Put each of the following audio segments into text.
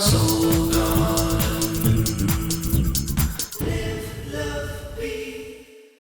Soul Garden. Live, love, be.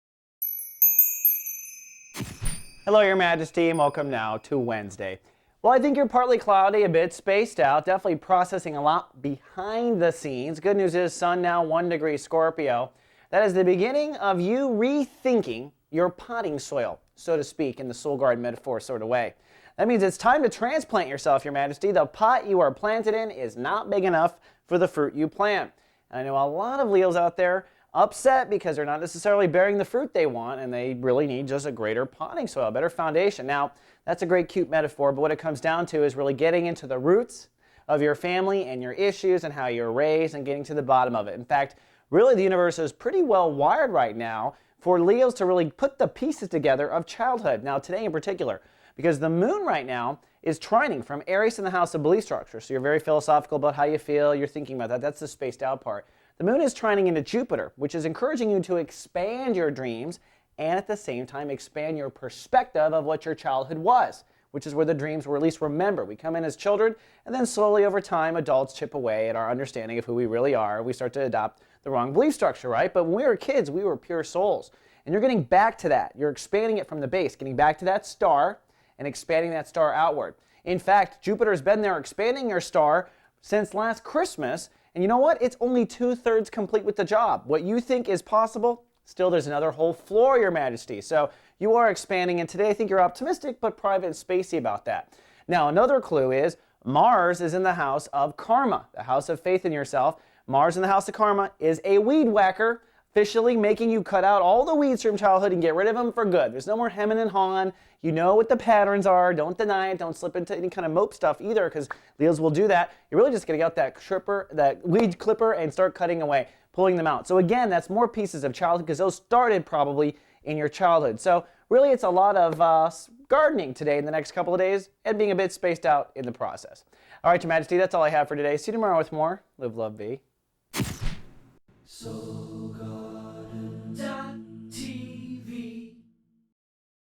Hello, Your Majesty, and welcome now to Wednesday. Well, I think you're partly cloudy, a bit spaced out, definitely processing a lot behind the scenes. Good news is Sun now 1 degree Scorpio. That is the beginning of you rethinking your potting soil, so to speak, in the soul garden metaphor sort of way. That means it's time to transplant yourself, Your Majesty. The pot you are planted in is not big enough for the fruit you plant. And I know a lot of Leos out there upset because they're not necessarily bearing the fruit they want, and they really need just a greater potting soil, a better foundation. Now, that's a great cute metaphor, but what it comes down to is really getting into the roots of your family and your issues and how you're raised and getting to the bottom of it. In fact, really the universe is pretty well wired right now for Leos to really put the pieces together of childhood. Now, today in particular, because the moon right now is trining from Aries in the house of belief structure. So you're very philosophical about how you feel, you're thinking about that. That's the spaced out part. The moon is trining into Jupiter, which is encouraging you to expand your dreams and at the same time expand your perspective of what your childhood was, which is where the dreams were at least remembered. We come in as children, and then slowly over time, adults chip away at our understanding of who we really are. We start to adopt the wrong belief structure, right? But when we were kids, we were pure souls. And you're getting back to that. You're expanding it from the base, getting back to that star and expanding that star outward. In fact, Jupiter's been there expanding your star since last Christmas. And you know what? It's only 2/3 complete with the job. What you think is possible, still there's another whole floor, Your Majesty. So you are expanding, and today I think you're optimistic but private and spacey about that. Now, another clue is Mars is in the house of karma, the house of faith in yourself. Mars in the house of karma is a weed whacker, officially making you cut out all the weeds from childhood and get rid of them for good. There's no more hemming and hawing. You know what the patterns are. Don't deny it. Don't slip into any kind of mope stuff either, because Leos will do that. You're really just going to get out that weed clipper and start cutting away, pulling them out. So again, that's more pieces of childhood because those started probably in your childhood. So really it's a lot of gardening today in the next couple of days and being a bit spaced out in the process. All right, Your Majesty, that's all I have for today. See you tomorrow with more. Live, love, be. Soul Garden.